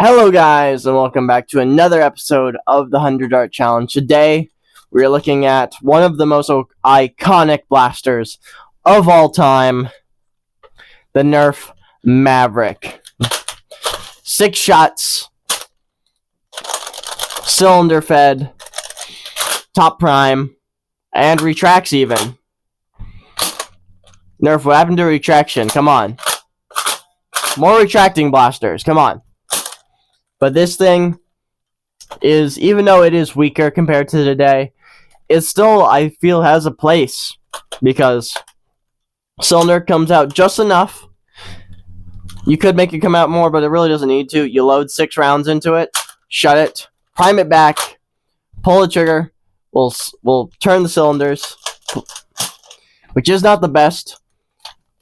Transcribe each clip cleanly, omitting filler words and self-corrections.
Hello guys, and welcome back to another episode of the 100 Dart Challenge. Today, we are looking at one of the most iconic blasters of all time, the nerf Maverick. 6 shots, cylinder fed, top prime, and retracts even. Nerf, what happened to retraction? Come on. More retracting blasters, come on. But this thing is, even though it is weaker compared to today, it still, I feel, has a place. Because cylinder comes out just enough. You could make it come out more, but it really doesn't need to. You load 6 rounds into it, shut it, prime it back, pull the trigger, we'll turn the cylinders, which is not the best.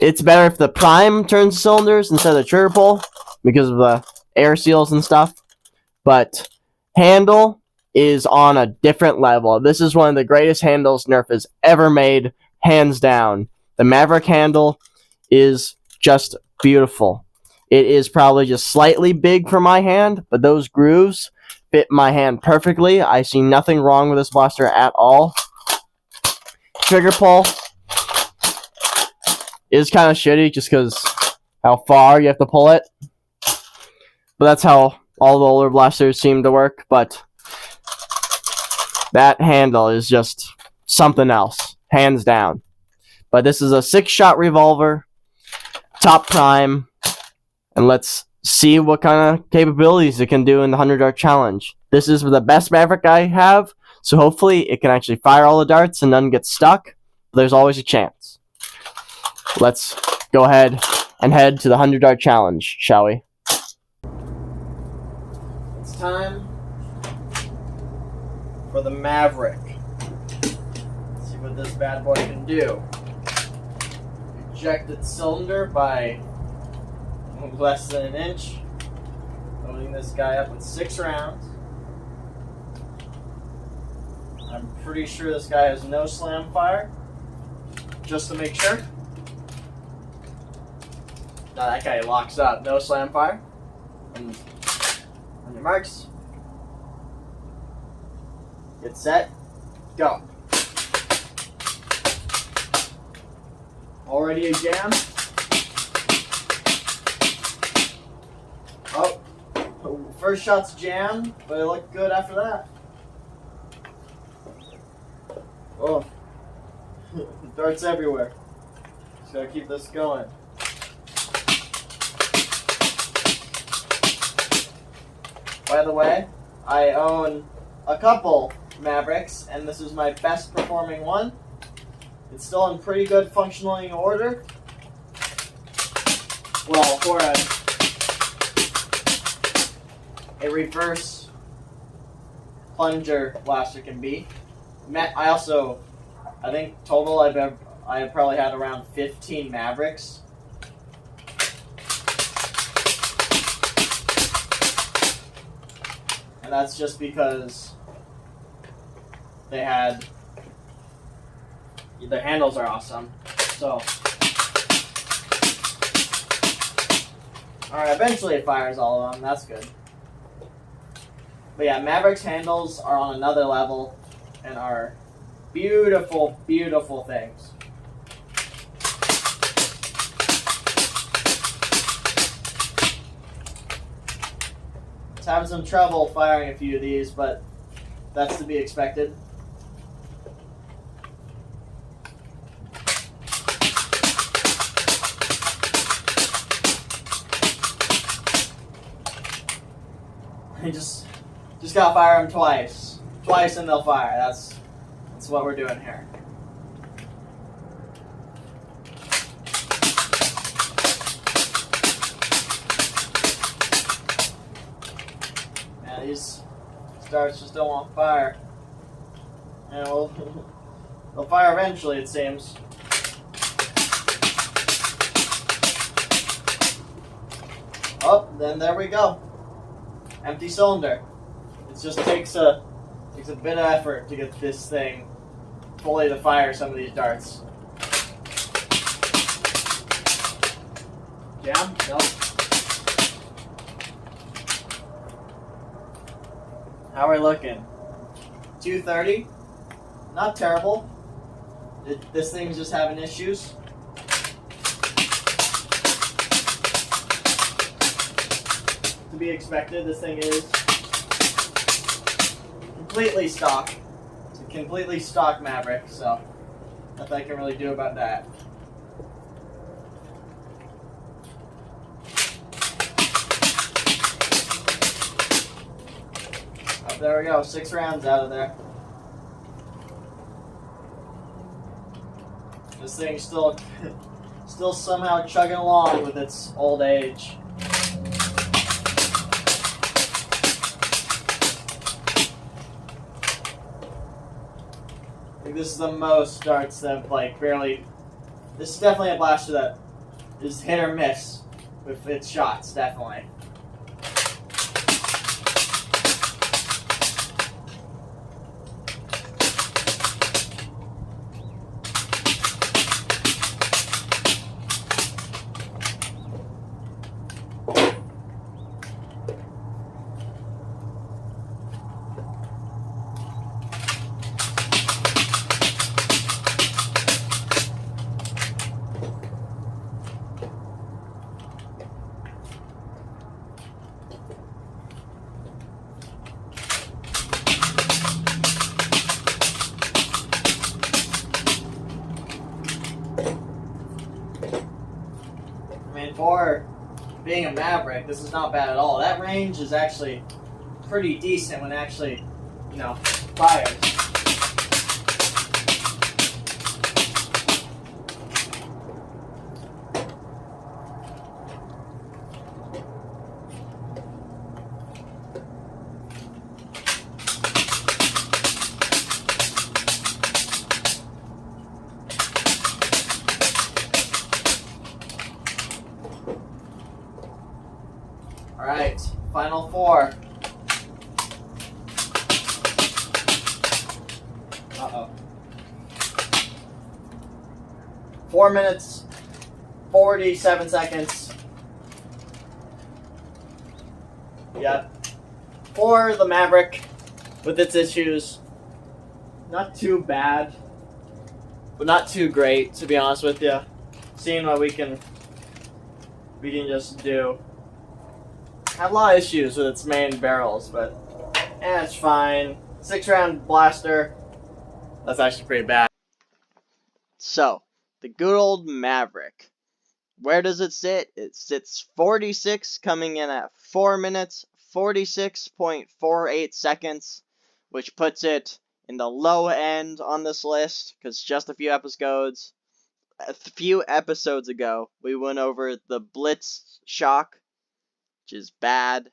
It's better if the prime turns the cylinders instead of the trigger pull, because of the air seals and stuff. But handle is on a different level. This is one of the greatest handles Nerf has ever made, hands down. The Maverick handle is just beautiful. It is probably just slightly big for my hand, but those grooves fit my hand perfectly. I see nothing wrong with this blaster at all. Trigger pull is kind of shitty just because how far you have to pull it. But that's how all the older blasters seem to work. But that handle is just something else, hands down. But this is a 6-shot revolver, top prime, and let's see what kind of capabilities it can do in the 100 Dart Challenge. This is the best Maverick I have, so hopefully it can actually fire all the darts and none get stuck. But there's always a chance. Let's go ahead and head to the 100 Dart Challenge, shall we? It's time for the Maverick. Let's see what this bad boy can do. Ejected cylinder by less than an inch. Loading this guy up with 6 rounds. I'm pretty sure this guy has no slam fire. Just to make sure. Now that guy locks up. No slam fire. And on your marks. Get set. Go. Already a jam. Oh. First shot's jammed, but it looked good after that. Oh. Darts everywhere. Just gotta keep this going. By the way, I own a couple Mavericks, and this is my best performing one. It's still in pretty good functioning order. Well, for a reverse plunger blaster can be. I think total I've probably had around 15 Mavericks. And that's just because their handles are awesome. So, alright, eventually it fires all of them. That's good. But yeah, Maverick's handles are on another level and are beautiful, beautiful things. Having some trouble firing a few of these, but that's to be expected. You just gotta fire them twice and they'll fire. That's what we're doing here. These darts just don't want fire. And they'll fire eventually, it seems. Oh, then there we go. Empty cylinder. It just takes a bit of effort to get this thing fully to fire some of these darts. Jam? Nope. How are we looking? 230. Not terrible. This thing's just having issues. To be expected, this thing is completely stock. It's a completely stock Maverick, so nothing I can really do about that. Oh, there we go, 6 rounds out of there. This thing's still somehow chugging along with its old age. I think this is the most darts that like barely. This is definitely a blaster that is hit or miss with its shots, definitely. For being a Maverick, this is not bad at all. That range is actually pretty decent when it actually, fires. Alright, final 4. Uh-oh. 4 minutes, 47 seconds. Yep. For the Maverick, with its issues, not too bad, but not too great, to be honest with you. Seeing what we can just do. Had a lot of issues with its main barrels, but it's fine. 6-round blaster. That's actually pretty bad. So, the good old Maverick. Where does it sit? It sits 46, coming in at 4 minutes, 46.48 seconds, which puts it in the low end on this list, because just a few episodes ago, we went over the Blitz Shock, which is bad,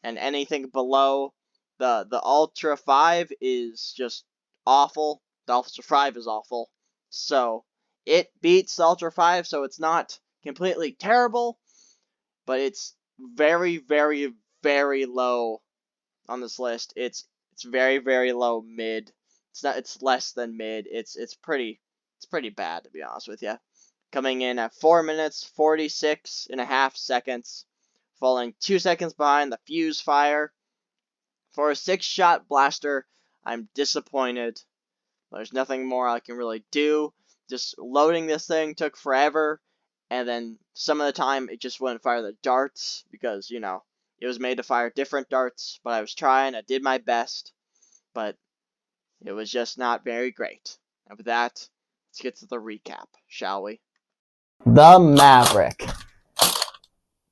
and anything below the Ultra 5 is just awful. The Ultra 5 is awful. So, it beats the Ultra 5, so it's not completely terrible, but it's very, very, very low on this list. It's very, very low mid. It's less than mid. It's pretty bad, to be honest with you. Coming in at 4 minutes, 46 and a half seconds. Falling 2 seconds behind the fuse fire. For a 6-shot blaster, I'm disappointed. There's nothing more I can really do. Just loading this thing took forever, and then some of the time it just wouldn't fire the darts because, it was made to fire different darts, but I was trying, I did my best, but it was just not very great. And with that, let's get to the recap, shall we? The Maverick.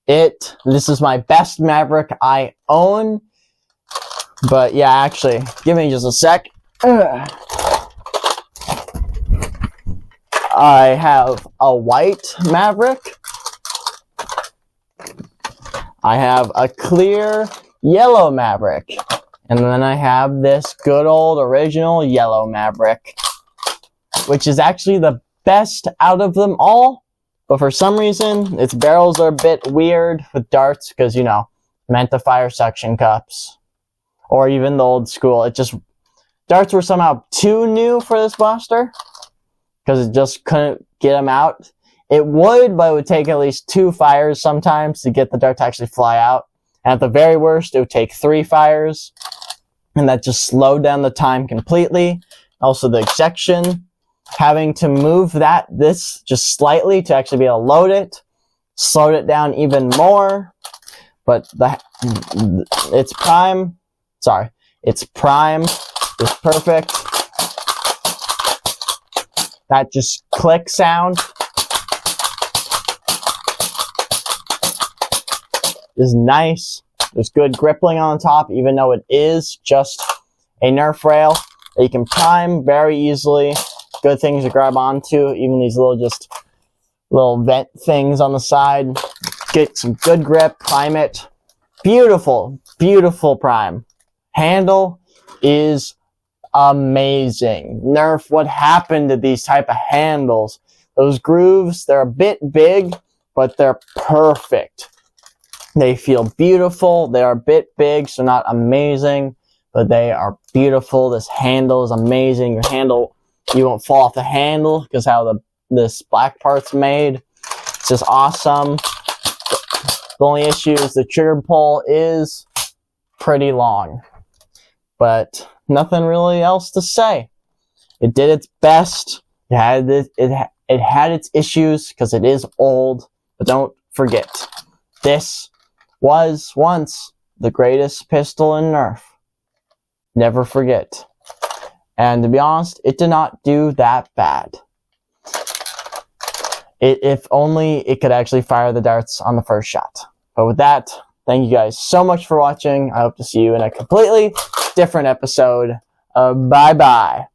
This is my best Maverick I own. But yeah, actually, give me just a sec. I have a white Maverick. I have a clear yellow Maverick. And then I have this good old original yellow Maverick, which is actually the best out of them all. But for some reason, its barrels are a bit weird with darts because, meant to fire suction cups. Or even the old school. Darts were somehow too new for this blaster because it just couldn't get them out. It would, but it would take at least 2 fires sometimes to get the dart to actually fly out. And at the very worst, it would take 3 fires. and that just slowed down the time completely. Also the ejection, having to move this just slightly to actually be able to load it, slowed it down even more. But its prime is perfect. That just click sound is nice. There's good gripping on top, even though it is just a Nerf rail that you can prime very easily. Good things to grab onto, even these little vent things on the side. Get some good grip, prime it. Beautiful, beautiful prime. Handle is amazing. Nerf, what happened to these type of handles? Those grooves, they're a bit big, but they're perfect. They feel beautiful. They are a bit big, so not amazing, but they are beautiful. This handle is amazing. Your handle, you won't fall off the handle because how this black part's made. It's just awesome. The only issue is the trigger pull is pretty long, but nothing really else to say. It did its best. It had its issues because it is old, but don't forget, this was once the greatest pistol in Nerf. Never forget. And to be honest, it did not do that bad. If only it could actually fire the darts on the first shot. But with that, thank you guys so much for watching. I hope to see you in a completely different episode. Bye-bye.